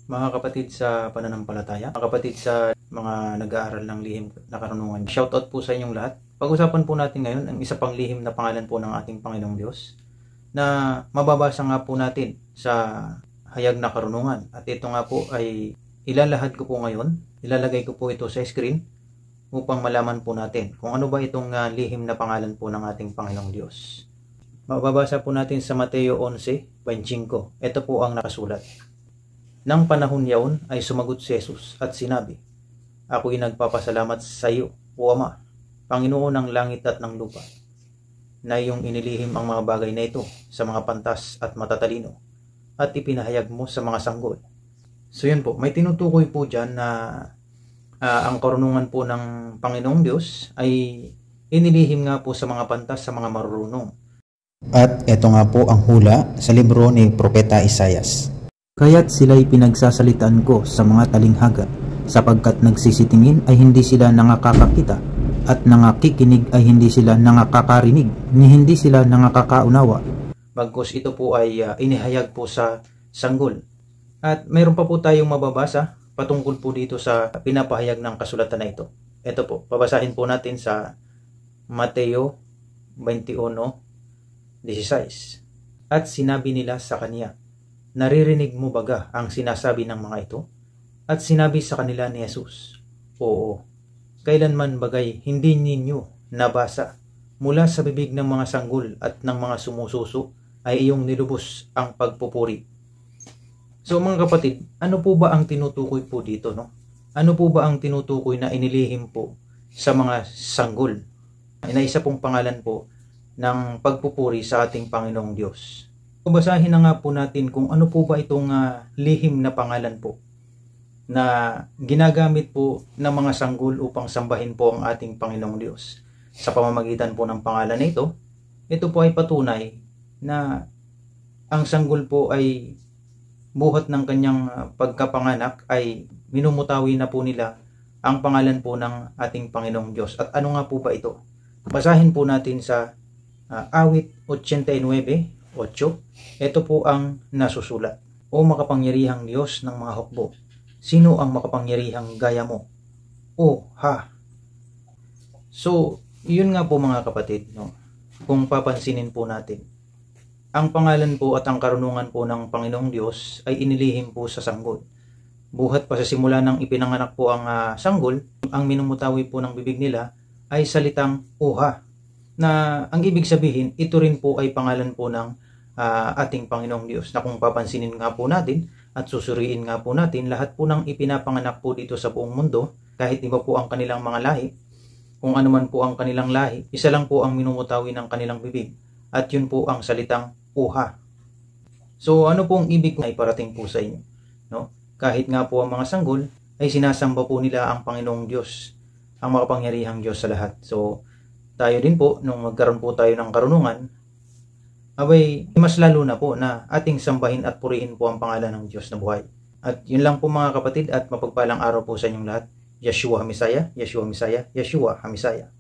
Mga kapatid sa pananampalataya, mga kapatid sa mga nag-aaral ng lihim na karunungan, shoutout po sa inyong lahat. Pag-usapan po natin ngayon ang isa pang lihim na pangalan po ng ating Panginoong Diyos na mababasa nga po natin sa hayag na karunungan. At ito nga po ay ilalahad ko po ngayon, ilalagay ko po ito sa screen upang malaman po natin kung ano ba itong lihim na pangalan po ng ating Panginoong Diyos. Mababasa po natin sa Mateo 11:25. Ito po ang nakasulat. Nang panahon yaon ay sumagot si Jesus at sinabi, Ako'y nagpapasalamat sa iyo, O Ama, Panginoon ng langit at ng lupa, na iyong inilihim ang mga bagay na ito sa mga pantas at matatalino at ipinahayag mo sa mga sanggol. So yun po, may tinutukoy po dyan na ang karunungan po ng Panginoong Diyos ay inilihim nga po sa mga pantas sa mga marurunong. At ito nga po ang hula sa libro ni Propeta Isaias. Kaya't sila'y pinagsasalitaan ko sa mga talinghaga, sapagkat nagsisitingin ay hindi sila nangakakakita, at nangakikinig ay hindi sila nangakakarinig, ni hindi sila nangakakaunawa. Bagkus ito po ay inihayag po sa sanggol. At mayroon pa po tayong mababasa patungkol po dito sa pinapahayag ng kasulatan na ito. Ito po, babasahin po natin sa Mateo 21:16. At sinabi nila sa kanya, Naririnig mo baga ang sinasabi ng mga ito? At sinabi sa kanila ni Jesus, Oo, kailanman bagay hindi ninyo nabasa mula sa bibig ng mga sanggol at ng mga sumususo ay iyong nilubos ang pagpupuri. So mga kapatid, ano po ba ang tinutukoy po dito? No? Ano po ba ang tinutukoy na inilihim po sa mga sanggol? Na isa pong pangalan po ng pagpupuri sa ating Panginoong Diyos. Basahin na nga po natin kung ano po ba itong lihim na pangalan po na ginagamit po ng mga sanggol upang sambahin po ang ating Panginoong Diyos. Sa pamamagitan po ng pangalan na ito po ay patunay na ang sanggol po ay buhat ng kanyang pagkapanganak ay minumutawi na po nila ang pangalan po ng ating Panginoong Diyos. At ano nga po ba ito? Basahin po natin sa Awit 89:8. Ito po ang nasusulat. O makapangyarihang Diyos ng mga hukbo, sino ang makapangyarihang gaya mo? O ha! So, yun nga po mga kapatid, no? Kung papansinin po natin, ang pangalan po at ang karunungan po ng Panginoong Diyos ay inilihim po sa sanggol. Buhat pa sa simula ng ipinanganak po ang sanggol, ang minumutawi po ng bibig nila ay salitang uha, na ang ibig sabihin, ito rin po ay pangalan po ng ating Panginoong Diyos, na kung papansinin nga po natin at susuriin nga po natin, lahat po ng ipinapanganak po dito sa buong mundo, kahit iba po ang kanilang mga lahi, kung ano man po ang kanilang lahi, isa lang po ang minumutawi ng kanilang bibig, at yun po ang salitang uha. So ano pong ibig ay parating po sa inyo? No? Kahit nga po ang mga sanggol ay sinasamba po nila ang Panginoong Diyos, ang makapangyarihang Diyos sa lahat. So tayo din po, nung magkaroon po tayo ng karunungan, abay, mas lalo na po na ating sambahin at purihin po ang pangalan ng Diyos na buhay. At yun lang po mga kapatid, at mapagpalang araw po sa inyong lahat. Yeshua HaMessiah, Yeshua HaMessiah, Yeshua HaMessiah.